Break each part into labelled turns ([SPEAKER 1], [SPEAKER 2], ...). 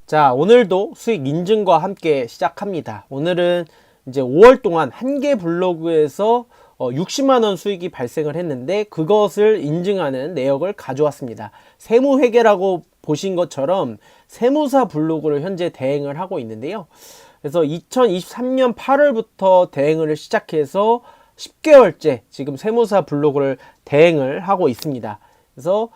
[SPEAKER 1] 자, 오늘도 수익 인증과 함께 시작합니다. 오늘은 이제 5월 동안 한 개 블로그에서 60만 원 수익이 발생을 했는데 그것을 인증하는 내역을 가져왔습니다. 세무회계라고 보신 것처럼 세무사 블로그를 현재 대행을 하고 있는데요. 그래서 2023년 8월부터 대행을 시작해서 10개월째 지금 세무사 블로그를 대행을 하고 있습니다. 그래서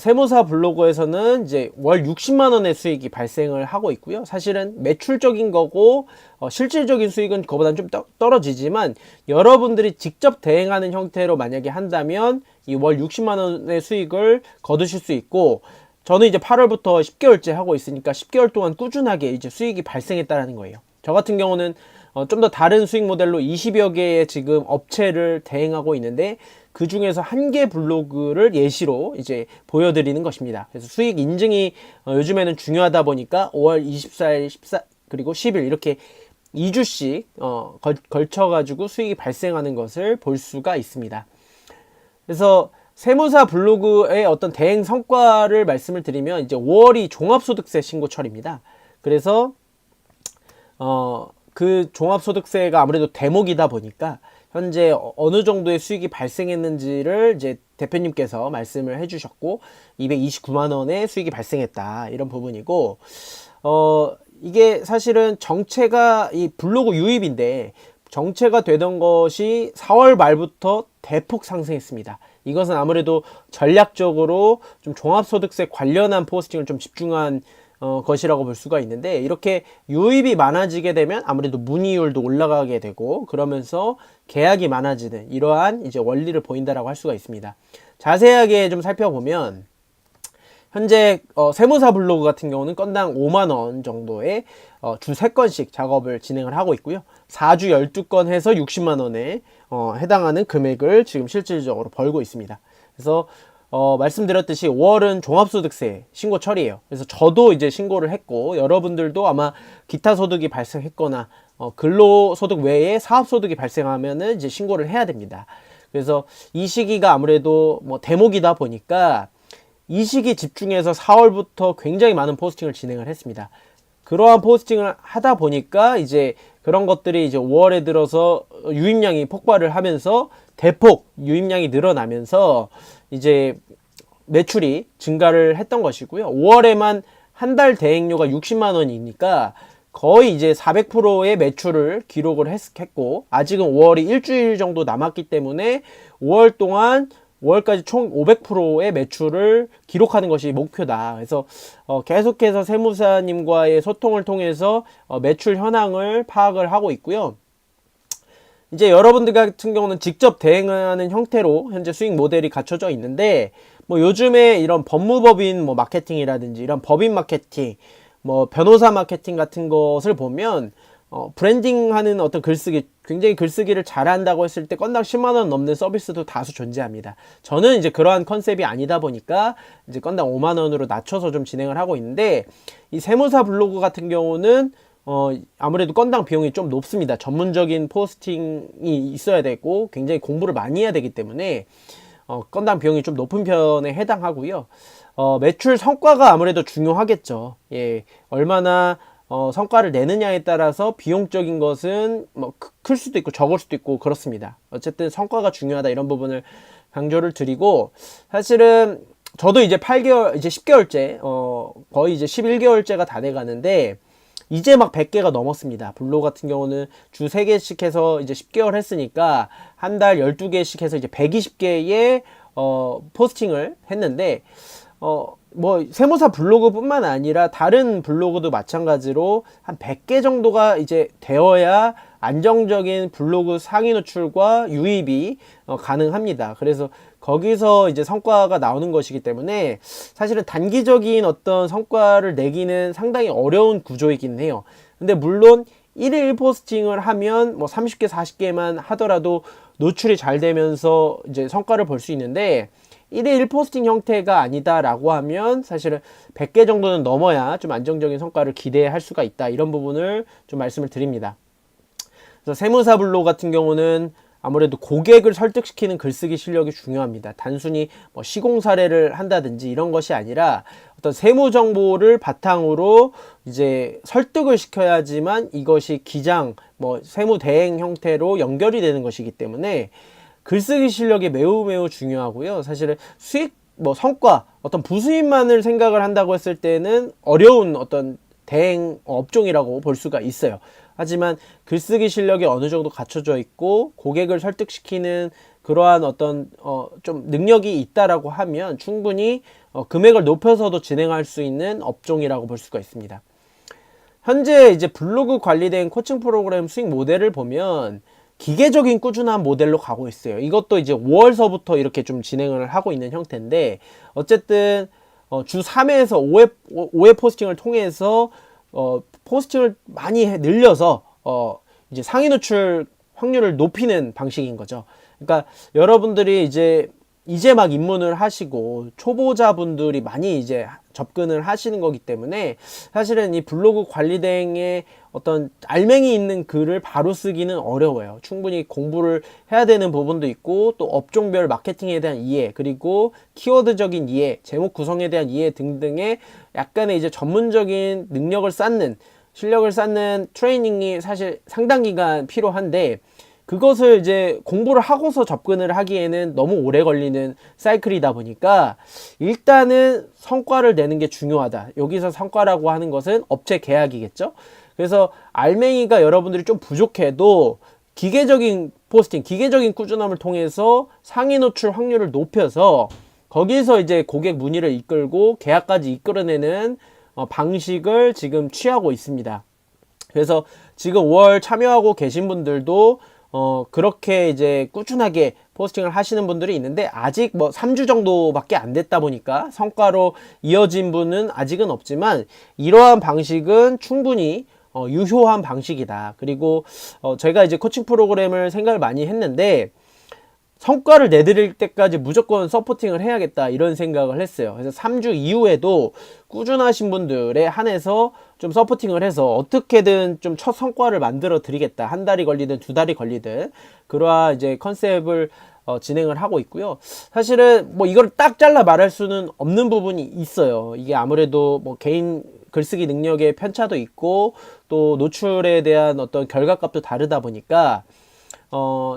[SPEAKER 1] 세무사 블로그에서는 이제 월 60만 원의 수익이 발생을 하고 있고요. 사실은 매출적인 거고 실질적인 수익은 그거보다는 좀 떨어지지만 여러분들이 직접 대행하는 형태로 만약에 한다면 이 월 60만 원의 수익을 거두실 수 있고, 저는 이제 8월부터 10개월째 하고 있으니까 10개월 동안 꾸준하게 이제 수익이 발생했다라는 거예요. 저 같은 경우는 좀 더 다른 수익 모델로 20여 개의 지금 업체를 대행하고 있는데 그 중에서 한 개 블로그를 예시로 이제 보여드리는 것입니다. 그래서 수익 인증이 요즘에는 중요하다 보니까 5월 24일, 14 그리고 10일 이렇게 2주씩 걸쳐가지고 수익이 발생하는 것을 볼 수가 있습니다. 그래서 세무사 블로그의 어떤 대행 성과를 말씀을 드리면 이제 5월이 종합소득세 신고철입니다. 그래서 그 종합소득세가 아무래도 대목이다 보니까 현재 어느 정도의 수익이 발생했는지를 이제 대표님께서 말씀을 해주셨고 229만 원의 수익이 발생했다, 이런 부분이고, 이게 사실은 정체가 이 블로그 유입인데 정체가 되던 것이 4월 말부터 대폭 상승했습니다. 이것은 아무래도 전략적으로 좀 종합소득세 관련한 포스팅을 좀 집중한 것이라고 볼 수가 있는데, 이렇게 유입이 많아지게 되면 아무래도 문의율도 올라가게 되고 그러면서 계약이 많아지는 이러한 이제 원리를 보인다라고 할 수가 있습니다. 자세하게 좀 살펴보면 현재 세무사 블로그 같은 경우는 건당 5만 원 정도의 주 3건씩 작업을 진행을 하고 있고요. 4주 12건 해서 60만 원에 해당하는 금액을 지금 실질적으로 벌고 있습니다. 그래서 말씀드렸듯이 5월은 종합소득세 신고철이에요. 그래서 저도 이제 신고를 했고 여러분들도 아마 기타 소득이 발생했거나 근로소득 외에 사업소득이 발생하면은 이제 신고를 해야 됩니다. 그래서 이 시기가 아무래도 뭐 대목이다 보니까 이 시기 집중해서 4월부터 굉장히 많은 포스팅을 진행을 했습니다. 그러한 포스팅을 하다 보니까 이제 그런 것들이 이제 5월에 들어서 유입량이 폭발을 하면서 대폭 유입량이 늘어나면서 이제 매출이 증가를 했던 것이고요. 5월에만 한 달 대행료가 60만 원이니까 거의 이제 400%의 매출을 기록을 했고, 아직은 5월이 일주일 정도 남았기 때문에 5월 동안 5월까지 총 500%의 매출을 기록하는 것이 목표다. 그래서 계속해서 세무사님과의 소통을 통해서 매출 현황을 파악을 하고 있고요. 이제 여러분들 같은 경우는 직접 대행하는 형태로 현재 수익 모델이 갖춰져 있는데, 뭐 요즘에 이런 법무법인 뭐 마케팅이라든지 이런 법인 마케팅, 뭐 변호사 마케팅 같은 것을 보면 브랜딩하는 어떤 글쓰기, 굉장히 글쓰기를 잘한다고 했을 때 건당 10만 원 넘는 서비스도 다수 존재합니다. 저는 이제 그러한 컨셉이 아니다 보니까 이제 건당 5만 원으로 낮춰서 좀 진행을 하고 있는데, 이 세무사 블로그 같은 경우는 아무래도 건당 비용이 좀 높습니다. 전문적인 포스팅이 있어야 되고 굉장히 공부를 많이 해야 되기 때문에 건당 비용이 좀 높은 편에 해당하고요. 매출 성과가 아무래도 중요하겠죠. 예, 얼마나 성과를 내느냐에 따라서 비용적인 것은 뭐 클 수도 있고 적을 수도 있고 그렇습니다. 어쨌든 성과가 중요하다, 이런 부분을 강조를 드리고, 사실은 저도 이제 8개월, 이제 10개월째, 거의 이제 11개월째가 다 돼 가는데 이제 막 100개가 넘었습니다. 블로그 같은 경우는 주 3개씩 해서 이제 10개월 했으니까 한 달 12개씩 해서 이제 120개의 포스팅을 했는데, 뭐 세무사 블로그뿐만 아니라 다른 블로그도 마찬가지로 한 100개 정도가 이제 되어야 안정적인 블로그 상위 노출과 유입이 가능합니다. 그래서 거기서 이제 성과가 나오는 것이기 때문에 사실은 단기적인 어떤 성과를 내기는 상당히 어려운 구조이긴 해요. 근데 물론 1일 포스팅을 하면 뭐 30개, 40개만 하더라도 노출이 잘 되면서 이제 성과를 볼 수 있는데, 1일 1포스팅 형태가 아니다라고 하면 사실은 100개 정도는 넘어야 좀 안정적인 성과를 기대할 수가 있다, 이런 부분을 좀 말씀을 드립니다. 그래서 세무사 블로그 같은 경우는 아무래도 고객을 설득시키는 글쓰기 실력이 중요합니다. 단순히 뭐 시공 사례를 한다든지 이런 것이 아니라 어떤 세무 정보를 바탕으로 이제 설득을 시켜야지만 이것이 기장, 뭐 세무 대행 형태로 연결이 되는 것이기 때문에 글쓰기 실력이 매우 매우 중요하고요. 사실은 수익, 뭐 성과, 어떤 부수입만을 생각을 한다고 했을 때는 어려운 어떤 대행 업종이라고 볼 수가 있어요. 하지만 글쓰기 실력이 어느 정도 갖춰져 있고 고객을 설득시키는 그러한 어떤 좀 능력이 있다라고 하면 충분히 금액을 높여서도 진행할 수 있는 업종이라고 볼 수가 있습니다. 현재 이제 블로그 관리된 코칭 프로그램 수익 모델을 보면 기계적인 꾸준한 모델로 가고 있어요. 이것도 이제 5월서부터 이렇게 좀 진행을 하고 있는 형태인데, 어쨌든 주 3회에서 5회 포스팅을 통해서 포스팅을 많이 늘려서 이제 상위 노출 확률을 높이는 방식인 거죠. 그러니까 여러분들이 이제 막 입문을 하시고 초보자분들이 많이 이제 접근을 하시는 거기 때문에 사실은 이 블로그 관리 대행의 어떤 알맹이 있는 글을 바로 쓰기는 어려워요. 충분히 공부를 해야 되는 부분도 있고, 또 업종별 마케팅에 대한 이해, 그리고 키워드적인 이해, 제목 구성에 대한 이해 등등의 약간의 이제 전문적인 능력을 쌓는, 실력을 쌓는 트레이닝이 사실 상당 기간 필요한데, 그것을 이제 공부를 하고서 접근을 하기에는 너무 오래 걸리는 사이클이다 보니까 일단은 성과를 내는 게 중요하다. 여기서 성과라고 하는 것은 업체 계약이겠죠. 그래서 알맹이가 여러분들이 좀 부족해도 기계적인 포스팅, 기계적인 꾸준함을 통해서 상위 노출 확률을 높여서 거기서 이제 고객 문의를 이끌고 계약까지 이끌어내는 방식을 지금 취하고 있습니다. 그래서 지금 5월 참여하고 계신 분들도 그렇게 이제 꾸준하게 포스팅을 하시는 분들이 있는데, 아직 뭐 3주 정도밖에 안 됐다 보니까 성과로 이어진 분은 아직은 없지만, 이러한 방식은 충분히 유효한 방식이다. 그리고 제가 이제 코칭 프로그램을 생각을 많이 했는데, 성과를 내드릴 때까지 무조건 서포팅을 해야겠다, 이런 생각을 했어요. 그래서 3주 이후에도 꾸준하신 분들에 한해서 좀 서포팅을 해서 어떻게든 좀 첫 성과를 만들어 드리겠다. 한 달이 걸리든 두 달이 걸리든 그러한 이제 컨셉을 진행을 하고 있고요. 사실은 뭐 이걸 딱 잘라 말할 수는 없는 부분이 있어요. 이게 아무래도 뭐 개인 글쓰기 능력의 편차도 있고, 또 노출에 대한 어떤 결과값도 다르다 보니까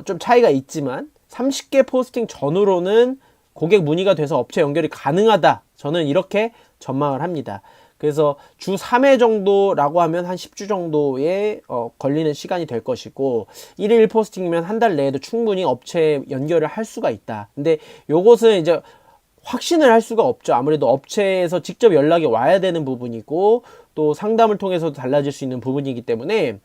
[SPEAKER 1] 좀 차이가 있지만, 30개 포스팅 전후로는 고객 문의가 돼서 업체 연결이 가능하다. 저는 이렇게 전망을 합니다. 그래서 주 3회 정도라고 하면 한 10주 정도에 걸리는 시간이 될 것이고, 1일 포스팅이면 한 달 내에도 충분히 업체 연결을 할 수가 있다. 근데 요것은 이제 확신을 할 수가 없죠. 아무래도 업체에서 직접 연락이 와야 되는 부분이고, 또 상담을 통해서도 달라질 수 있는 부분이기 때문에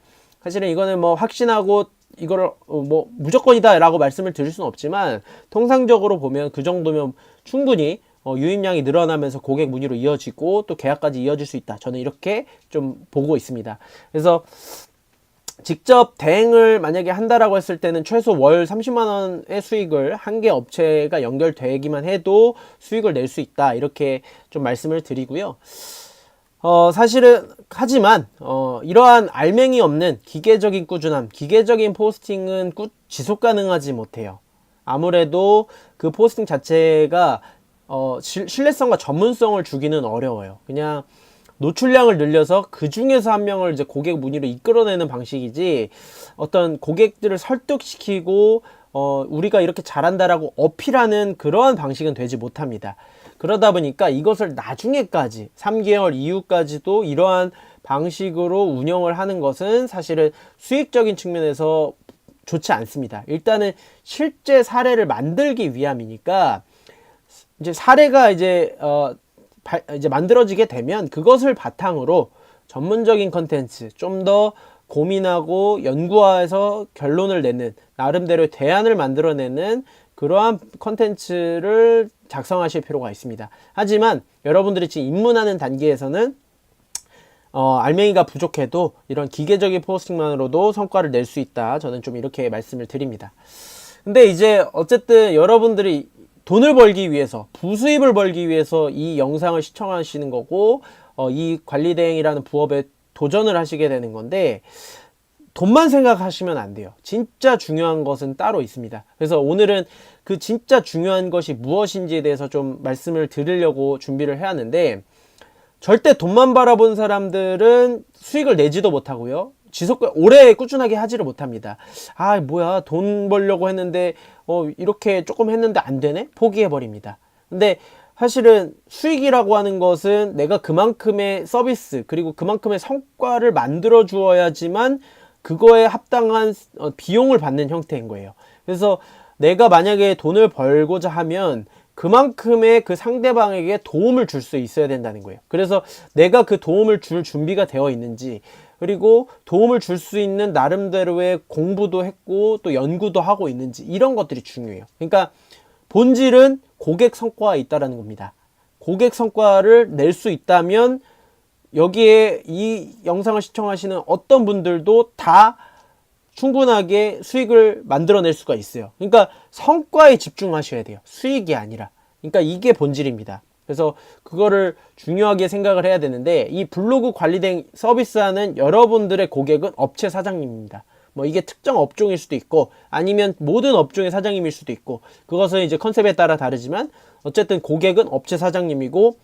[SPEAKER 1] 사실은 이거는 뭐 확신하고 이거를 뭐 무조건이다 라고 말씀을 드릴 수는 없지만, 통상적으로 보면 그 정도면 충분히 유입량이 늘어나면서 고객 문의로 이어지고 또 계약까지 이어질 수 있다. 저는 이렇게 좀 보고 있습니다. 그래서 직접 대행을 만약에 한다라고 했을 때는 최소 월 30만원의 수익을 한 개 업체가 연결되기만 해도 수익을 낼 수 있다, 이렇게 좀 말씀을 드리고요. 사실은 하지만 이러한 알맹이 없는 기계적인 꾸준함, 기계적인 포스팅은 지속 가능하지 못해요. 아무래도 그 포스팅 자체가 신뢰성과 전문성을 주기는 어려워요. 그냥 노출량을 늘려서 그 중에서 한 명을 이제 고객 문의로 이끌어내는 방식이지, 어떤 고객들을 설득시키고 우리가 이렇게 잘한다라고 어필하는 그러한 방식은 되지 못합니다. 그러다 보니까 이것을 나중에까지 3개월 이후까지도 이러한 방식으로 운영을 하는 것은 사실은 수익적인 측면에서 좋지 않습니다. 일단은 실제 사례를 만들기 위함이니까, 이제 사례가 이제 만들어지게 되면 그것을 바탕으로 전문적인 컨텐츠, 좀 더 고민하고 연구해서 결론을 내는, 나름대로 대안을 만들어내는 그러한 컨텐츠를 작성하실 필요가 있습니다. 하지만 여러분들이 지금 입문하는 단계에서는 알맹이가 부족해도 이런 기계적인 포스팅만으로도 성과를 낼 수 있다. 저는 좀 이렇게 말씀을 드립니다. 근데 이제 어쨌든 여러분들이 돈을 벌기 위해서, 부수입을 벌기 위해서 이 영상을 시청하시는 거고, 이 관리대행이라는 부업에 도전을 하시게 되는 건데, 돈만 생각하시면 안 돼요. 진짜 중요한 것은 따로 있습니다. 그래서 오늘은 그 진짜 중요한 것이 무엇인지에 대해서 좀 말씀을 드리려고 준비를 해왔는데, 절대 돈만 바라본 사람들은 수익을 내지도 못하고요. 오래 꾸준하게 하지를 못합니다. 아, 뭐야, 돈 벌려고 했는데, 이렇게 조금 했는데 안 되네? 포기해버립니다. 근데 사실은 수익이라고 하는 것은 내가 그만큼의 서비스, 그리고 그만큼의 성과를 만들어 주어야지만 그거에 합당한 비용을 받는 형태인 거예요. 그래서 내가 만약에 돈을 벌고자 하면 그만큼의 그 상대방에게 도움을 줄 수 있어야 된다는 거예요. 그래서 내가 그 도움을 줄 준비가 되어 있는지, 그리고 도움을 줄 수 있는 나름대로의 공부도 했고 또 연구도 하고 있는지, 이런 것들이 중요해요. 그러니까 본질은 고객 성과가 있다라는 겁니다. 고객 성과를 낼 수 있다면 여기에 이 영상을 시청하시는 어떤 분들도 다 충분하게 수익을 만들어낼 수가 있어요. 그러니까 성과에 집중하셔야 돼요. 수익이 아니라. 그러니까 이게 본질입니다. 그래서 그거를 중요하게 생각을 해야 되는데, 이 블로그 관리된 서비스하는 여러분들의 고객은 업체 사장님입니다. 뭐 이게 특정 업종일 수도 있고 아니면 모든 업종의 사장님일 수도 있고, 그것은 이제 컨셉에 따라 다르지만 어쨌든 고객은 업체 사장님이고,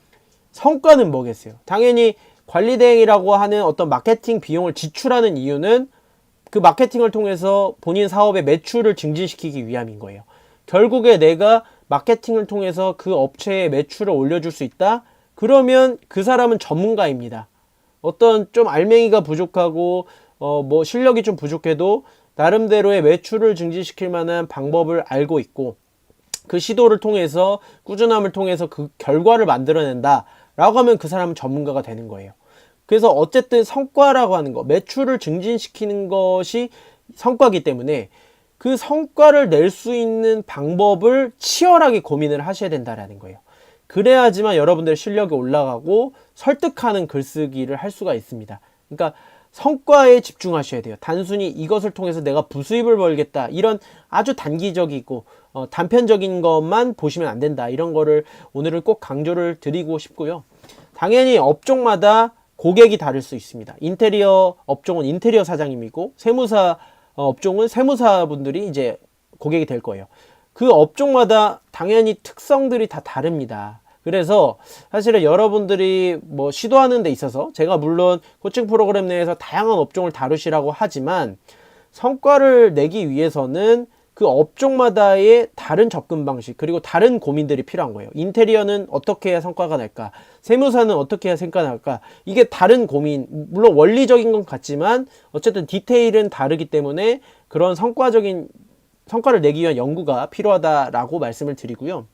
[SPEAKER 1] 성과는 뭐겠어요? 당연히 관리대행이라고 하는 어떤 마케팅 비용을 지출하는 이유는 그 마케팅을 통해서 본인 사업의 매출을 증진시키기 위함인 거예요. 결국에 내가 마케팅을 통해서 그 업체의 매출을 올려줄 수 있다? 그러면 그 사람은 전문가입니다. 어떤 좀 알맹이가 부족하고 뭐 실력이 좀 부족해도 나름대로의 매출을 증진시킬 만한 방법을 알고 있고, 그 시도를 통해서 꾸준함을 통해서 그 결과를 만들어낸다 라고 하면 그 사람은 전문가가 되는 거예요. 그래서 어쨌든 성과라고 하는 거, 매출을 증진시키는 것이 성과이기 때문에 그 성과를 낼 수 있는 방법을 치열하게 고민을 하셔야 된다라는 거예요. 그래야지만 여러분들의 실력이 올라가고 설득하는 글쓰기를 할 수가 있습니다. 그러니까 성과에 집중하셔야 돼요. 단순히 이것을 통해서 내가 부수입을 벌겠다, 이런 아주 단기적이고 단편적인 것만 보시면 안 된다, 이런 거를 오늘은 꼭 강조를 드리고 싶고요. 당연히 업종마다 고객이 다를 수 있습니다. 인테리어 업종은 인테리어 사장님이고, 세무사 업종은 세무사분들이 이제 고객이 될 거예요. 그 업종마다 당연히 특성들이 다 다릅니다. 그래서 사실은 여러분들이 뭐 시도하는 데 있어서 제가 물론 코칭 프로그램 내에서 다양한 업종을 다루시라고 하지만, 성과를 내기 위해서는 그 업종마다의 다른 접근 방식, 그리고 다른 고민들이 필요한 거예요. 인테리어는 어떻게 해야 성과가 날까? 세무사는 어떻게 해야 성과가 날까? 이게 다른 고민, 물론 원리적인 건 같지만 어쨌든 디테일은 다르기 때문에 그런 성과를 내기 위한 연구가 필요하다라고 말씀을 드리고요.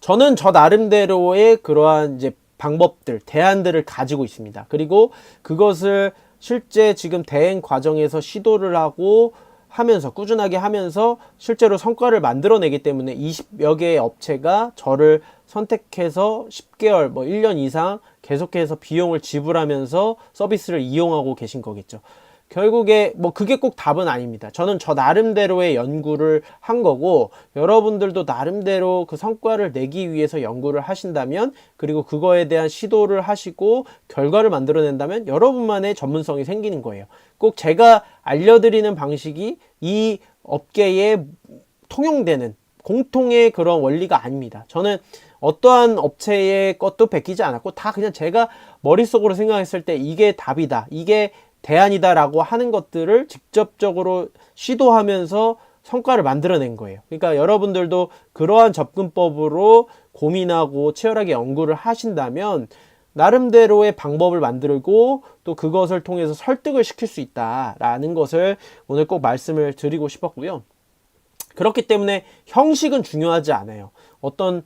[SPEAKER 1] 저는 저 나름대로의 그러한 이제 방법들, 대안들을 가지고 있습니다. 그리고 그것을 실제 지금 대행 과정에서 시도를 하고 하면서, 꾸준하게 하면서 실제로 성과를 만들어내기 때문에 20여 개의 업체가 저를 선택해서 10개월, 뭐 1년 이상 계속해서 비용을 지불하면서 서비스를 이용하고 계신 거겠죠. 결국에 뭐 그게 꼭 답은 아닙니다. 저는 저 나름대로의 연구를 한 거고, 여러분들도 나름대로 그 성과를 내기 위해서 연구를 하신다면, 그리고 그거에 대한 시도를 하시고 결과를 만들어낸다면 여러분만의 전문성이 생기는 거예요. 꼭 제가 알려드리는 방식이 이 업계에 통용되는 공통의 그런 원리가 아닙니다. 저는 어떠한 업체의 것도 베끼지 않았고, 다 그냥 제가 머릿속으로 생각했을 때 이게 답이다, 이게 대안이다 라고 하는 것들을 직접적으로 시도하면서 성과를 만들어낸 거예요. 그러니까 여러분들도 그러한 접근법으로 고민하고 치열하게 연구를 하신다면 나름대로의 방법을 만들고 또 그것을 통해서 설득을 시킬 수 있다라는 것을 오늘 꼭 말씀을 드리고 싶었고요. 그렇기 때문에 형식은 중요하지 않아요. 어떤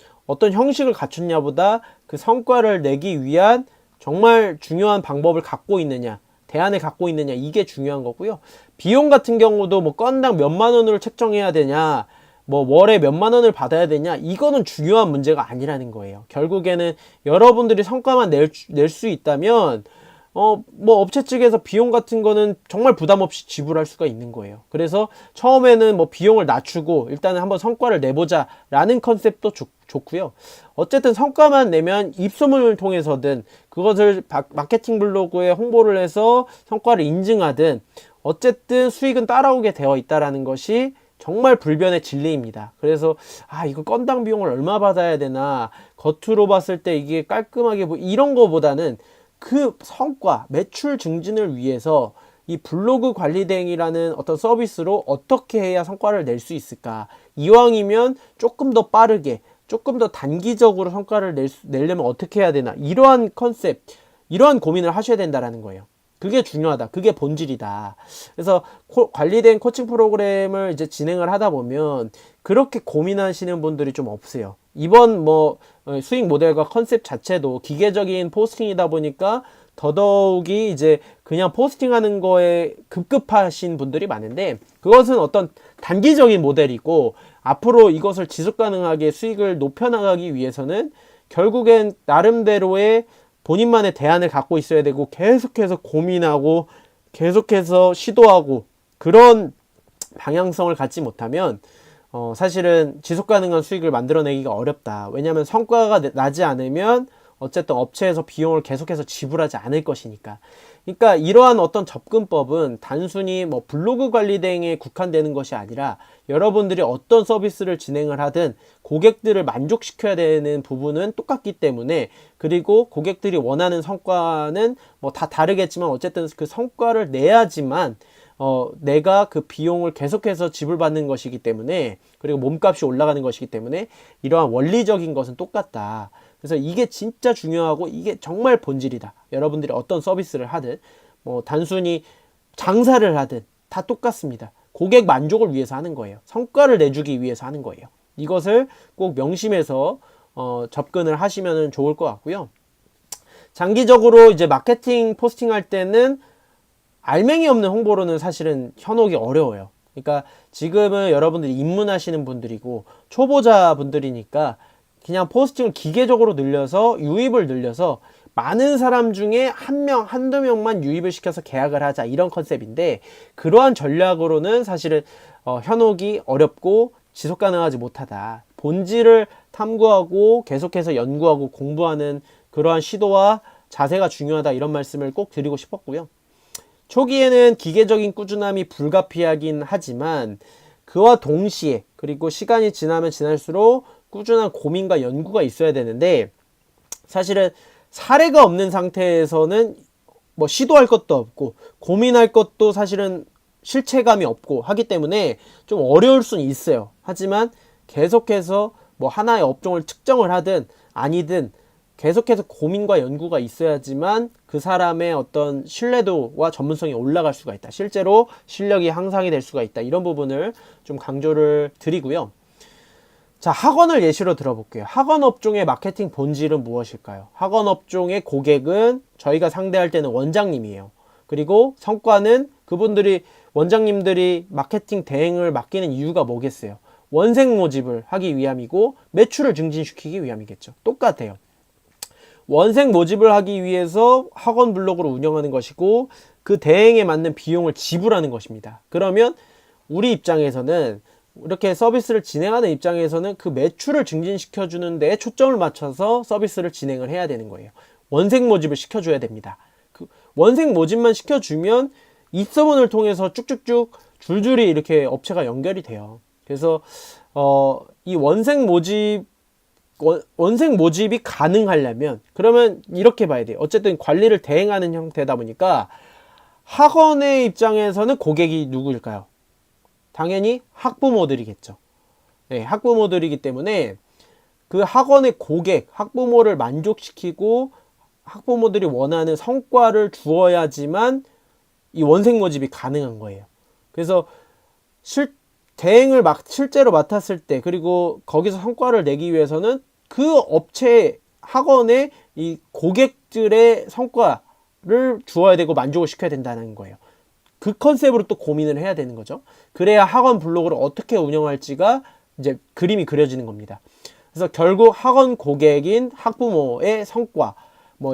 [SPEAKER 1] 형식을 갖췄냐보다 그 성과를 내기 위한 정말 중요한 방법을 갖고 있느냐, 대안을 갖고 있느냐, 이게 중요한 거고요. 비용 같은 경우도 뭐 건당 몇만 원으로 책정해야 되냐, 뭐 월에 몇만 원을 받아야 되냐, 이거는 중요한 문제가 아니라는 거예요. 결국에는 여러분들이 성과만 낼 수 있다면 뭐 업체 측에서 비용 같은 거는 정말 부담 없이 지불할 수가 있는 거예요. 그래서 처음에는 뭐 비용을 낮추고 일단은 한번 성과를 내보자 라는 컨셉도 좋고요. 어쨌든 성과만 내면 입소문을 통해서든 그것을 마케팅 블로그에 홍보를 해서 성과를 인증하든 어쨌든 수익은 따라오게 되어 있다라는 것이 정말 불변의 진리입니다. 그래서 이거 건당 비용을 얼마 받아야 되나, 겉으로 봤을 때 이게 깔끔하게 이런 거보다는 그 성과, 매출 증진을 위해서 이 블로그 관리 대행이라는 어떤 서비스로 어떻게 해야 성과를 낼 수 있을까? 이왕이면 조금 더 빠르게, 조금 더 단기적으로 성과를 내려면 어떻게 해야 되나? 이러한 컨셉, 이러한 고민을 하셔야 된다라는 거예요. 그게 중요하다. 그게 본질이다. 그래서 관리된 코칭 프로그램을 이제 진행을 하다 보면 그렇게 고민하시는 분들이 좀 없어요. 이번 수익 모델과 컨셉 자체도 기계적인 포스팅이다 보니까 더더욱이 이제 그냥 포스팅하는 거에 급급하신 분들이 많은데, 그것은 어떤 단기적인 모델이고 앞으로 이것을 지속 가능하게 수익을 높여나가기 위해서는 결국엔 나름대로의 본인만의 대안을 갖고 있어야 되고, 계속해서 고민하고 계속해서 시도하고, 그런 방향성을 갖지 못하면 사실은 지속 가능한 수익을 만들어내기가 어렵다. 왜냐하면 성과가 나지 않으면 어쨌든 업체에서 비용을 계속해서 지불하지 않을 것이니까. 그러니까 이러한 어떤 접근법은 단순히 블로그 관리 대행에 국한되는 것이 아니라, 여러분들이 어떤 서비스를 진행을 하든 고객들을 만족시켜야 되는 부분은 똑같기 때문에, 그리고 고객들이 원하는 성과는 다 다르겠지만 어쨌든 그 성과를 내야지만 내가 그 비용을 계속해서 지불받는 것이기 때문에, 그리고 몸값이 올라가는 것이기 때문에 이러한 원리적인 것은 똑같다. 그래서 이게 진짜 중요하고 이게 정말 본질이다. 여러분들이 어떤 서비스를 하든 단순히 장사를 하든 다 똑같습니다. 고객 만족을 위해서 하는 거예요. 성과를 내주기 위해서 하는 거예요. 이것을 꼭 명심해서 접근을 하시면 좋을 것 같고요. 장기적으로 이제 마케팅 포스팅할 때는 알맹이 없는 홍보로는 사실은 현혹이 어려워요. 그러니까 지금은 여러분들이 입문하시는 분들이고 초보자 분들이니까 그냥 포스팅을 기계적으로 늘려서 유입을 늘려서 많은 사람 중에 한두 명만 유입을 시켜서 계약을 하자, 이런 컨셉인데, 그러한 전략으로는 사실은 현혹이 어렵고 지속 가능하지 못하다. 본질을 탐구하고 계속해서 연구하고 공부하는 그러한 시도와 자세가 중요하다, 이런 말씀을 꼭 드리고 싶었고요. 초기에는 기계적인 꾸준함이 불가피하긴 하지만 그와 동시에, 그리고 시간이 지나면 지날수록 꾸준한 고민과 연구가 있어야 되는데, 사실은 사례가 없는 상태에서는 시도할 것도 없고 고민할 것도 사실은 실체감이 없고 하기 때문에 좀 어려울 수는 있어요. 하지만 계속해서 하나의 업종을 측정을 하든 아니든 계속해서 고민과 연구가 있어야지만 그 사람의 어떤 신뢰도와 전문성이 올라갈 수가 있다. 실제로 실력이 향상이 될 수가 있다. 이런 부분을 좀 강조를 드리고요. 자, 학원을 예시로 들어볼게요. 학원 업종의 마케팅 본질은 무엇일까요? 학원 업종의 고객은 저희가 상대할 때는 원장님이에요. 그리고 성과는 원장님들이 마케팅 대행을 맡기는 이유가 뭐겠어요? 원생 모집을 하기 위함이고 매출을 증진시키기 위함이겠죠. 똑같아요. 원생 모집을 하기 위해서 학원 블로그를 운영하는 것이고, 그 대행에 맞는 비용을 지불하는 것입니다. 그러면 우리 입장에서는, 이렇게 서비스를 진행하는 입장에서는 그 매출을 증진시켜주는 데 초점을 맞춰서 서비스를 진행을 해야 되는 거예요. 원생 모집을 시켜줘야 됩니다. 그 원생 모집만 시켜주면 입소문을 통해서 쭉쭉쭉 줄줄이 이렇게 업체가 연결이 돼요. 그래서 이 원생 모집이 가능하려면, 그러면 이렇게 봐야 돼요. 어쨌든 관리를 대행하는 형태다 보니까 학원의 입장에서는 고객이 누구일까요? 당연히 학부모들이겠죠. 네, 학부모들이기 때문에 그 학원의 고객, 학부모를 만족시키고 학부모들이 원하는 성과를 주어야지만 이 원생 모집이 가능한 거예요. 그래서 대행을 실제로 맡았을 때, 그리고 거기서 성과를 내기 위해서는 그 업체, 학원의 이 고객들의 성과를 주어야 되고 만족을 시켜야 된다는 거예요. 그 컨셉으로 또 고민을 해야 되는 거죠. 그래야 학원 블로그를 어떻게 운영할지가 이제 그림이 그려지는 겁니다. 그래서 결국 학원 고객인 학부모의 성과,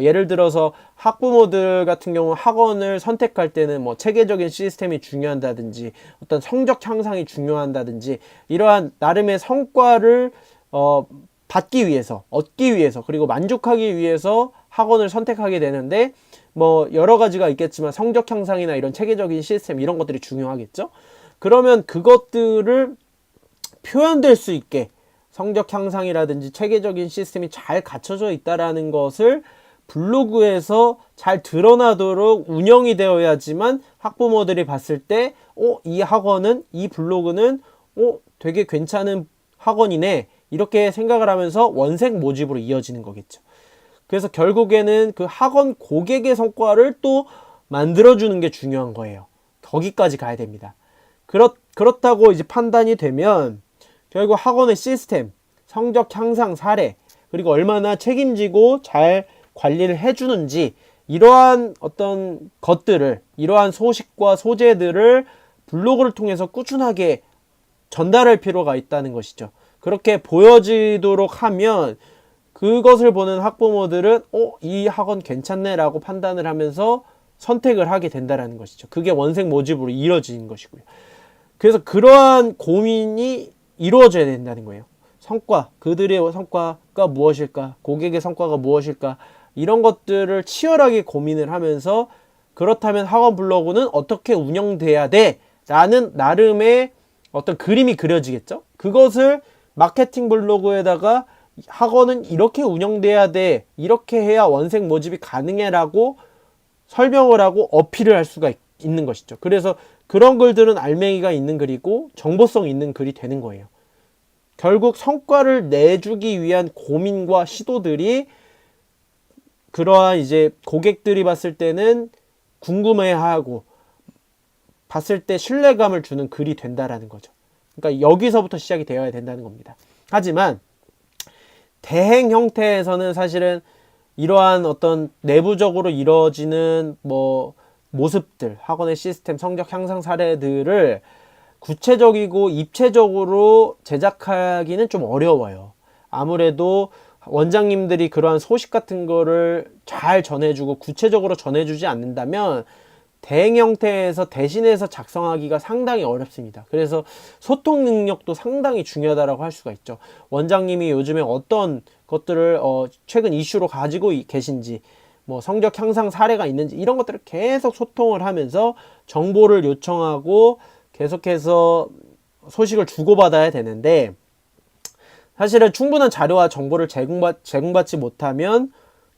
[SPEAKER 1] 예를 들어서 학부모들 같은 경우 학원을 선택할 때는 체계적인 시스템이 중요하다든지 어떤 성적 향상이 중요하다든지 이러한 나름의 성과를 얻기 위해서, 그리고 만족하기 위해서 학원을 선택하게 되는데, 뭐 여러 가지가 있겠지만 성적 향상이나 이런 체계적인 시스템 이런 것들이 중요하겠죠. 그러면 그것들을 표현될 수 있게 성적 향상이라든지 체계적인 시스템이 잘 갖춰져 있다라는 것을 블로그에서 잘 드러나도록 운영이 되어야지만 학부모들이 봤을 때 이 학원은, 이 블로그는 되게 괜찮은 학원이네 이렇게 생각을 하면서 원색 모집으로 이어지는 거겠죠. 그래서 결국에는 그 학원 고객의 성과를 또 만들어주는 게 중요한 거예요. 거기까지 가야 됩니다. 그렇다고 이제 판단이 되면 결국 학원의 시스템, 성적 향상 사례, 그리고 얼마나 책임지고 잘 관리를 해주는지 이러한 어떤 것들을, 이러한 소식과 소재들을 블로그를 통해서 꾸준하게 전달할 필요가 있다는 것이죠. 그렇게 보여지도록 하면 그것을 보는 학부모들은 이 학원 괜찮네 라고 판단을 하면서 선택을 하게 된다는 것이죠. 그게 원색 모집으로 이루어지는 것이고요. 그래서 그러한 고민이 이루어져야 된다는 거예요. 성과, 그들의 성과가 무엇일까? 고객의 성과가 무엇일까? 이런 것들을 치열하게 고민을 하면서 그렇다면 학원 블로그는 어떻게 운영돼야 돼? 라는 나름의 어떤 그림이 그려지겠죠? 그것을 마케팅 블로그에다가 학원은 이렇게 운영돼야 돼. 이렇게 해야 원색 모집이 가능해 라고 설명을 하고 어필을 할 수가 있는 것이죠. 그래서 그런 글들은 알맹이가 있는 글이고 정보성 있는 글이 되는 거예요. 결국 성과를 내주기 위한 고민과 시도들이 그러한 이제 고객들이 봤을 때는 궁금해하고 봤을 때 신뢰감을 주는 글이 된다라는 거죠. 그러니까 여기서부터 시작이 되어야 된다는 겁니다. 하지만 대행 형태에서는 사실은 이러한 어떤 내부적으로 이루어지는 뭐 모습들, 학원의 시스템, 성적 향상 사례들을 구체적이고 입체적으로 제작하기는 좀 어려워요. 아무래도 원장님들이 그러한 소식 같은 거를 잘 전해주고 구체적으로 전해주지 않는다면 대행 형태에서 대신해서 작성하기가 상당히 어렵습니다. 그래서 소통 능력도 상당히 중요하다고 할 수가 있죠. 원장님이 요즘에 어떤 것들을 최근 이슈로 가지고 계신지, 뭐 성적 향상 사례가 있는지 이런 것들을 계속 소통을 하면서 정보를 요청하고 계속해서 소식을 주고받아야 되는데, 사실은 충분한 자료와 정보를 제공받지 못하면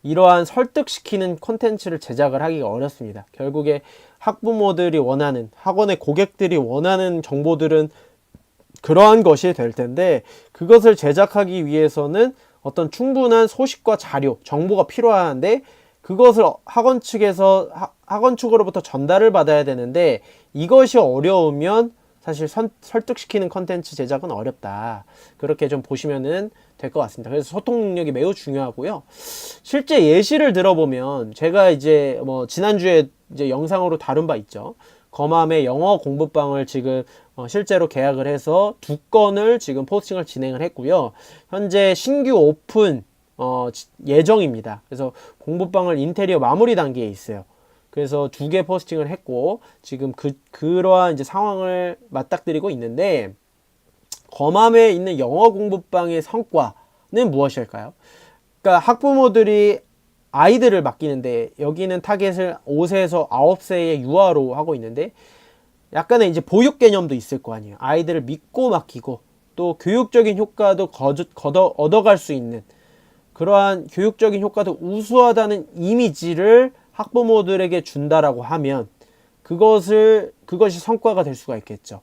[SPEAKER 1] 이러한 설득시키는 콘텐츠를 제작을 하기가 어렵습니다. 결국에 학부모들이 원하는, 학원의 고객들이 원하는 정보들은 그러한 것이 될 텐데, 그것을 제작하기 위해서는 어떤 충분한 소식과 자료, 정보가 필요한데, 그것을 학원 측에서 학원 측으로부터 전달을 받아야 되는데, 이것이 어려우면 사실 설득시키는 컨텐츠 제작은 어렵다. 그렇게 좀 보시면은 될 것 같습니다. 그래서 소통 능력이 매우 중요하고요. 실제 예시를 들어보면 제가 이제 뭐 지난주에 이제 영상으로 다룬 바 있죠. 거맘의 영어 공부방을 지금 실제로 계약을 해서 2건을 지금 포스팅을 진행을 했고요. 현재 신규 오픈 예정입니다. 그래서 공부방을 인테리어 마무리 단계에 있어요. 그래서 2개 포스팅을 했고 지금 그러한 이제 상황을 맞닥뜨리고 있는데, 거맘에 있는 영어 공부방의 성과는 무엇일까요? 그러니까 학부모들이 아이들을 맡기는데, 여기는 타겟을 5세에서 9세의 유아로 하고 있는데, 약간의 이제 보육 개념도 있을 거 아니에요. 아이들을 믿고 맡기고 또 교육적인 효과도 얻어갈 수 있는, 그러한 교육적인 효과도 우수하다는 이미지를 학부모들에게 준다라고 하면 그것이 성과가 될 수가 있겠죠.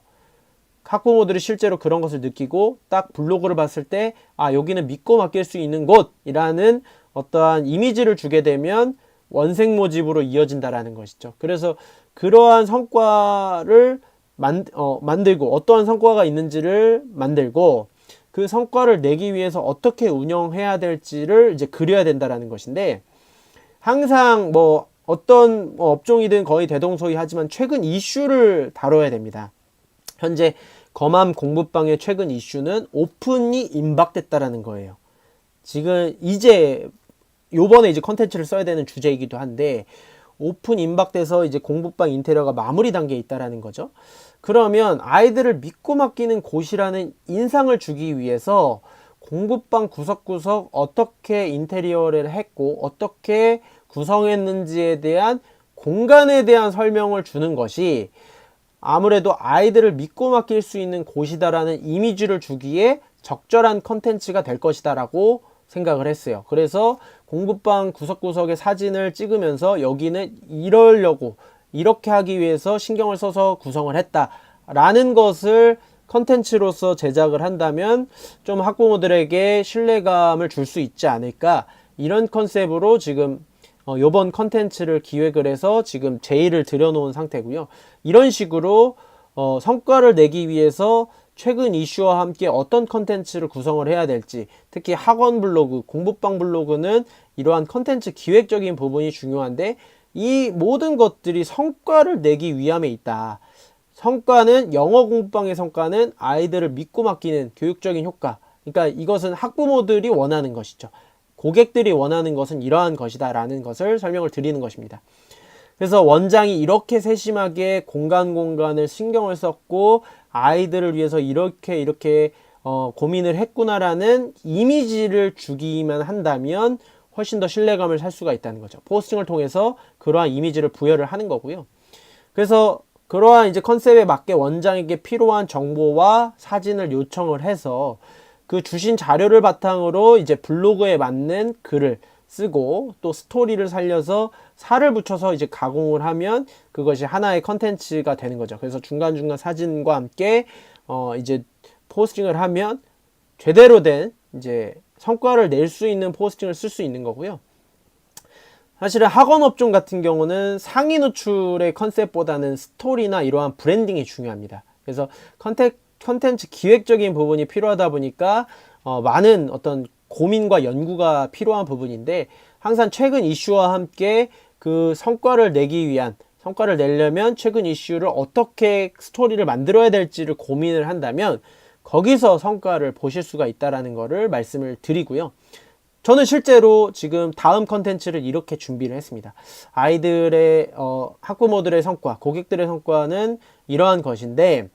[SPEAKER 1] 학부모들이 실제로 그런 것을 느끼고 딱 블로그를 봤을 때 여기는 믿고 맡길 수 있는 곳이라는 어떠한 이미지를 주게 되면 원색 모집으로 이어진다라는 것이죠. 그래서 그러한 성과를 만들고, 어떠한 성과가 있는지를 만들고, 그 성과를 내기 위해서 어떻게 운영해야 될지를 이제 그려야 된다라는 것인데, 항상 뭐 어떤 업종이든 거의 대동소이하지만 최근 이슈를 다뤄야 됩니다. 현재 거맘 공부방의 최근 이슈는 오픈이 임박됐다라는 거예요. 지금 요번에 이제 컨텐츠를 써야 되는 주제이기도 한데, 오픈 임박돼서 이제 공부방 인테리어가 마무리 단계에 있다라는 거죠. 그러면 아이들을 믿고 맡기는 곳이라는 인상을 주기 위해서 공부방 구석구석 어떻게 인테리어를 했고 어떻게 구성했는지에 대한 공간에 대한 설명을 주는 것이 아무래도 아이들을 믿고 맡길 수 있는 곳이다라는 이미지를 주기에 적절한 컨텐츠가 될 것이다 라고 생각을 했어요. 그래서 공부방 구석구석의 사진을 찍으면서 여기는 이러려고 이렇게 하기 위해서 신경을 써서 구성을 했다라는 것을 컨텐츠로서 제작을 한다면 좀 학부모들에게 신뢰감을 줄 수 있지 않을까, 이런 컨셉으로 지금 요번 컨텐츠를 기획을 해서 지금 제의를 드려놓은 상태고요. 이런 식으로 성과를 내기 위해서 최근 이슈와 함께 어떤 컨텐츠를 구성을 해야 될지, 특히 학원 블로그, 공부방 블로그는 이러한 컨텐츠 기획적인 부분이 중요한데 이 모든 것들이 성과를 내기 위함에 있다. 성과는 영어 공부방의 성과는 아이들을 믿고 맡기는 교육적인 효과. 그러니까 이것은 학부모들이 원하는 것이죠. 고객들이 원하는 것은 이러한 것이다 라는 것을 설명을 드리는 것입니다. 그래서 원장이 이렇게 세심하게 공간을 신경을 썼고 아이들을 위해서 이렇게 고민을 했구나라는 이미지를 주기만 한다면 훨씬 더 신뢰감을 살 수가 있다는 거죠. 포스팅을 통해서 그러한 이미지를 부여를 하는 거고요. 그래서 그러한 이제 컨셉에 맞게 원장에게 필요한 정보와 사진을 요청을 해서 그 주신 자료를 바탕으로 이제 블로그에 맞는 글을 쓰고 또 스토리를 살려서 살을 붙여서 이제 가공을 하면 그것이 하나의 컨텐츠가 되는 거죠. 그래서 중간중간 사진과 함께 이제 포스팅을 하면 제대로 된 이제 성과를 낼 수 있는 포스팅을 쓸 수 있는 거고요. 사실은 학원 업종 같은 경우는 상위 노출의 컨셉보다는 스토리나 이러한 브랜딩이 중요합니다. 그래서 컨텐츠 기획적인 부분이 필요하다 보니까 많은 어떤 고민과 연구가 필요한 부분인데, 항상 최근 이슈와 함께 그 성과를 내려면 최근 이슈를 어떻게 스토리를 만들어야 될지를 고민을 한다면 거기서 성과를 보실 수가 있다라는 것을 말씀을 드리고요. 저는 실제로 지금 다음 컨텐츠를 이렇게 준비를 했습니다. 아이들의 학부모들의 성과, 고객들의 성과는 이러한 것인데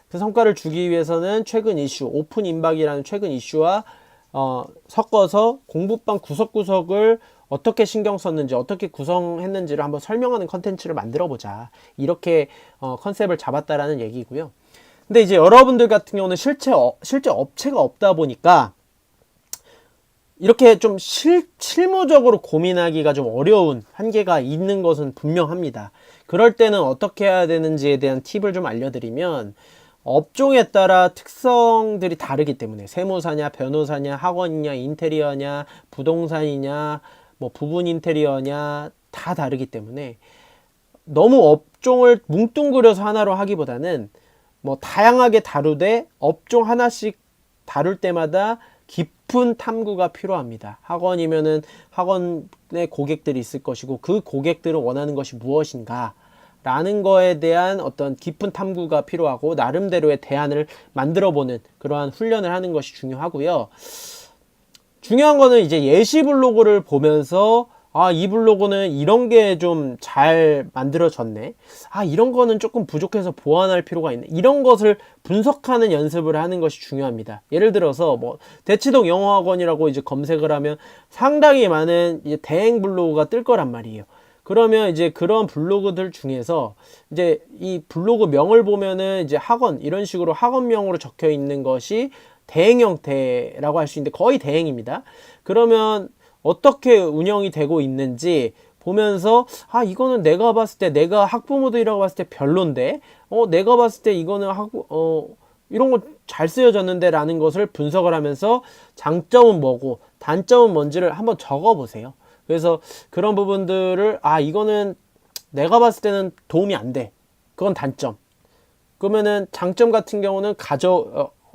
[SPEAKER 1] 그 성과를 주기 위해서는 최근 이슈, 오픈 임박이라는 최근 이슈와 섞어서 공부방 구석구석을 어떻게 신경 썼는지, 어떻게 구성했는지를 한번 설명하는 컨텐츠를 만들어 보자, 이렇게 컨셉을 잡았다라는 얘기고요. 근데 이제 여러분들 같은 경우는 실제 업체가 없다 보니까 이렇게 좀 실무적으로 고민하기가 좀 어려운 한계가 있는 것은 분명합니다. 그럴 때는 어떻게 해야 되는지에 대한 팁을 좀 알려드리면, 업종에 따라 특성들이 다르기 때문에 세무사냐, 변호사냐, 학원이냐, 인테리어냐, 부동산이냐, 뭐 부분 인테리어냐 다 다르기 때문에 너무 업종을 뭉뚱그려서 하나로 하기보다는 뭐 다양하게 다루되 업종 하나씩 다룰 때마다 깊은 탐구가 필요합니다. 학원이면은 학원의 고객들이 있을 것이고 그 고객들은 원하는 것이 무엇인가 라는 거에 대한 어떤 깊은 탐구가 필요하고 나름대로의 대안을 만들어보는 그러한 훈련을 하는 것이 중요하고요. 중요한 거는 이제 예시 블로그를 보면서 이 블로그는 이런 게 좀 잘 만들어졌네, 이런 거는 조금 부족해서 보완할 필요가 있네, 이런 것을 분석하는 연습을 하는 것이 중요합니다. 예를 들어서 뭐 대치동 영어학원이라고 이제 검색을 하면 상당히 많은 이제 대행 블로그가 뜰 거란 말이에요. 그러면 이제 그런 블로그들 중에서 이제 이 블로그 명을 보면은 이제 학원, 이런 식으로 학원명으로 적혀 있는 것이 대행 형태라고 할 수 있는데 거의 대행입니다. 그러면 어떻게 운영이 되고 있는지 보면서 이거는 내가 봤을 때, 내가 학부모들이라고 봤을 때 별론데 내가 봤을 때 이거는 이런 거 잘 쓰여졌는데 라는 것을 분석을 하면서 장점은 뭐고 단점은 뭔지를 한번 적어 보세요. 그래서 그런 부분들을 이거는 내가 봤을 때는 도움이 안 돼, 그건 단점. 그러면은 장점 같은 경우는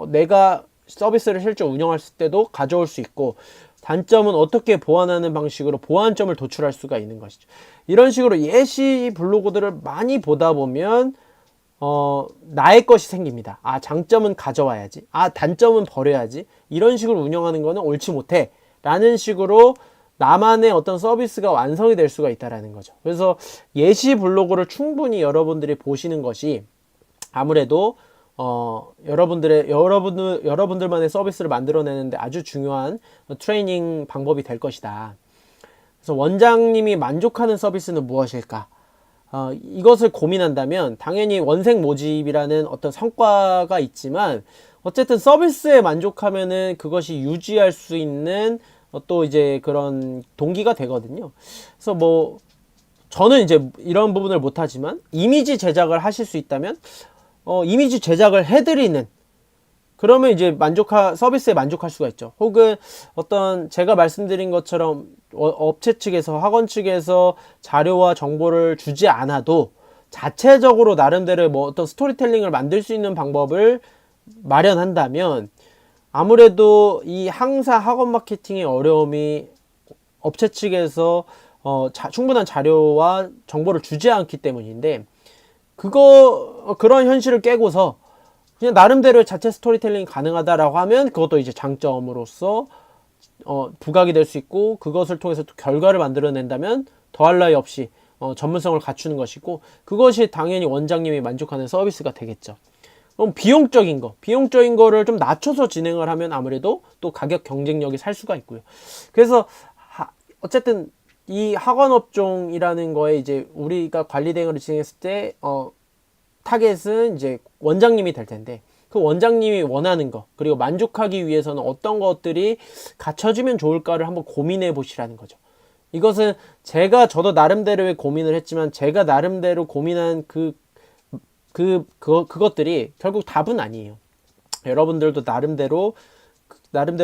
[SPEAKER 1] 내가 서비스를 실제 운영했을 때도 가져올 수 있고, 단점은 어떻게 보완하는 방식으로 보완점을 도출할 수가 있는 것이죠. 이런 식으로 예시 블로그들을 많이 보다 보면 나의 것이 생깁니다. 장점은 가져와야지, 단점은 버려야지, 이런 식으로 운영하는 거는 옳지 못해 라는 식으로 나만의 어떤 서비스가 완성이 될 수가 있다라는 거죠. 그래서 예시 블로그를 충분히 여러분들이 보시는 것이 아무래도 여러분들만의 서비스를 만들어내는데 아주 중요한 트레이닝 방법이 될 것이다. 그래서 원장님이 만족하는 서비스는 무엇일까? 이것을 고민한다면 당연히 원생 모집이라는 어떤 성과가 있지만 어쨌든 서비스에 만족하면은 그것이 유지할 수 있는 또 이제 그런 동기가 되거든요. 그래서 뭐 저는 이제 이런 부분을 못하지만 이미지 제작을 하실 수 있다면 이미지 제작을 해드리는, 그러면 이제 서비스에 만족할 수가 있죠. 혹은 어떤 제가 말씀드린 것처럼 업체 측에서, 학원 측에서 자료와 정보를 주지 않아도 자체적으로 나름대로 뭐 어떤 스토리텔링을 만들 수 있는 방법을 마련한다면 아무래도 이 항사 학원 마케팅의 어려움이 업체 측에서 충분한 자료와 정보를 주지 않기 때문인데, 그런 현실을 깨고서 그냥 나름대로 자체 스토리텔링이 가능하다라고 하면 그것도 이제 장점으로서 부각이 될 수 있고, 그것을 통해서 또 결과를 만들어낸다면 더할 나위 없이 전문성을 갖추는 것이고, 그것이 당연히 원장님이 만족하는 서비스가 되겠죠. 그럼 비용적인 거를 좀 낮춰서 진행을 하면 아무래도 또 가격 경쟁력이 살 수가 있고요. 그래서 어쨌든 이 학원업종이라는 거에 이제 우리가 관리 대행을 진행했을 때 타겟은 이제 원장님이 될 텐데, 그 원장님이 원하는 거, 그리고 만족하기 위해서는 어떤 것들이 갖춰지면 좋을까를 한번 고민해 보시라는 거죠. 이것은 저도 나름대로의 고민을 했지만, 제가 나름대로 고민한 그것들이 결국 답은 아니에요. 여러분들도 나름대로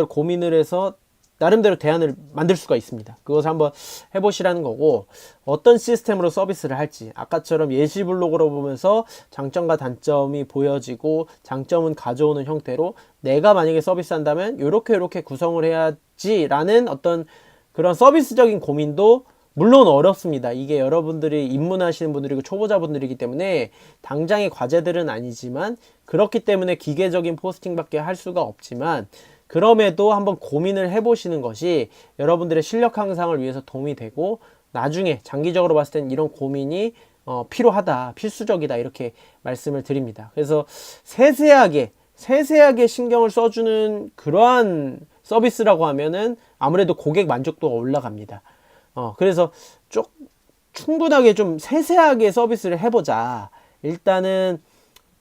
[SPEAKER 1] 고민을 해서 나름대로 대안을 만들 수가 있습니다. 그것을 한번 해보시라는 거고, 어떤 시스템으로 서비스를 할지, 아까처럼 예시 블로그로 보면서 장점과 단점이 보여지고 장점은 가져오는 형태로 내가 만약에 서비스한다면 요렇게 구성을 해야지라는 어떤 그런 서비스적인 고민도 물론 어렵습니다. 이게 여러분들이 입문하시는 분들이고 초보자분들이기 때문에 당장의 과제들은 아니지만, 그렇기 때문에 기계적인 포스팅밖에 할 수가 없지만, 그럼에도 한번 고민을 해보시는 것이 여러분들의 실력 향상을 위해서 도움이 되고, 나중에 장기적으로 봤을 땐 이런 고민이 필요하다, 필수적이다, 이렇게 말씀을 드립니다. 그래서 세세하게 신경을 써주는 그러한 서비스라고 하면은 아무래도 고객 만족도가 올라갑니다. 그래서 충분하게 좀 세세하게 서비스를 해보자. 일단은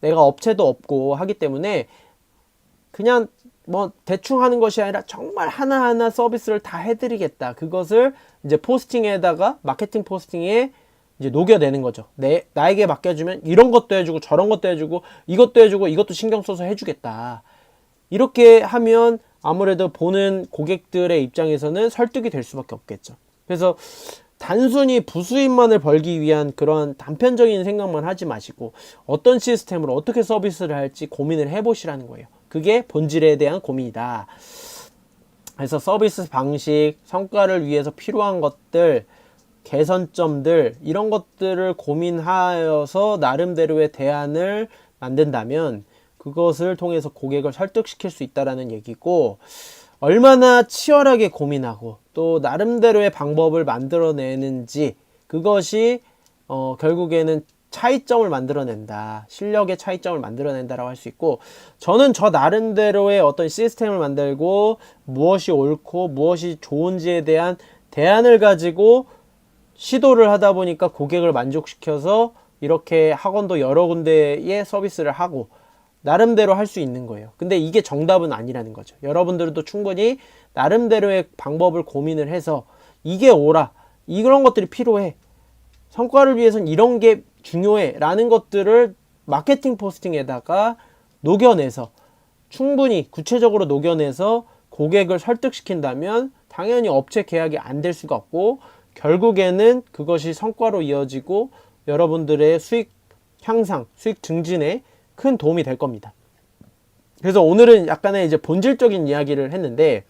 [SPEAKER 1] 내가 업체도 없고 하기 때문에 그냥 뭐 대충 하는 것이 아니라 정말 하나하나 서비스를 다 해드리겠다. 그것을 이제 포스팅에다가, 마케팅 포스팅에 이제 녹여내는 거죠. 나에게 맡겨주면 이런 것도 해주고 저런 것도 해주고 이것도 해주고 이것도 신경 써서 해주겠다. 이렇게 하면 아무래도 보는 고객들의 입장에서는 설득이 될 수밖에 없겠죠. 그래서 단순히 부수입만을 벌기 위한 그런 단편적인 생각만 하지 마시고, 어떤 시스템으로 어떻게 서비스를 할지 고민을 해보시라는 거예요. 그게 본질에 대한 고민이다. 그래서 서비스 방식, 성과를 위해서 필요한 것들, 개선점들, 이런 것들을 고민하여서 나름대로의 대안을 만든다면 그것을 통해서 고객을 설득시킬 수 있다는 얘기고, 얼마나 치열하게 고민하고 또 나름대로의 방법을 만들어내는지, 그것이 결국에는 차이점을 만들어낸다, 실력의 차이점을 만들어낸다라고 할 수 있고, 저는 저 나름대로의 어떤 시스템을 만들고 무엇이 옳고 무엇이 좋은지에 대한 대안을 가지고 시도를 하다 보니까 고객을 만족시켜서 이렇게 학원도 여러 군데의 서비스를 하고 나름대로 할 수 있는 거예요. 근데 이게 정답은 아니라는 거죠. 여러분들도 충분히 나름대로의 방법을 고민을 해서 이게 옳아, 이런 것들이 필요해, 성과를 위해서는 이런 게 중요해 라는 것들을 마케팅 포스팅에다가 녹여내서, 충분히 구체적으로 녹여내서 고객을 설득시킨다면 당연히 업체 계약이 안 될 수가 없고, 결국에는 그것이 성과로 이어지고 여러분들의 수익 향상, 수익 증진에 큰 도움이 될 겁니다. 그래서 오늘은 약간의 이제 본질적인 이야기를 했는데,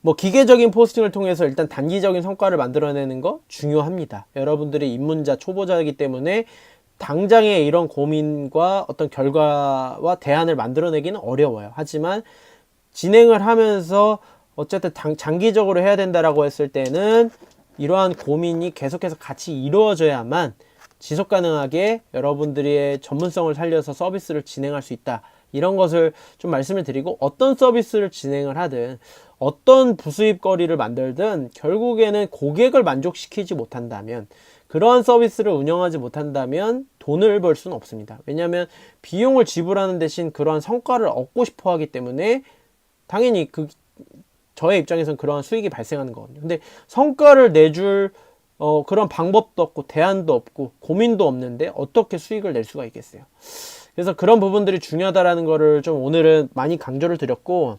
[SPEAKER 1] 뭐 기계적인 포스팅을 통해서 일단 단기적인 성과를 만들어내는 거 중요합니다. 여러분들이 입문자, 초보자이기 때문에 당장의 이런 고민과 어떤 결과와 대안을 만들어내기는 어려워요. 하지만 진행을 하면서 어쨌든 장기적으로 해야 된다라고 했을 때는 이러한 고민이 계속해서 같이 이루어져야만 지속 가능하게 여러분들의 전문성을 살려서 서비스를 진행할 수 있다. 이런 것을 좀 말씀을 드리고, 어떤 서비스를 진행을 하든 어떤 부수입거리를 만들든 결국에는 고객을 만족시키지 못한다면, 그러한 서비스를 운영하지 못한다면 돈을 벌 수는 없습니다. 왜냐하면 비용을 지불하는 대신 그러한 성과를 얻고 싶어 하기 때문에 당연히 저의 입장에서는 그러한 수익이 발생하는 거거든요. 근데 성과를 내줄 그런 방법도 없고 대안도 없고 고민도 없는데 어떻게 수익을 낼 수가 있겠어요. 그래서 그런 부분들이 중요하다라는 거를 좀 오늘은 많이 강조를 드렸고,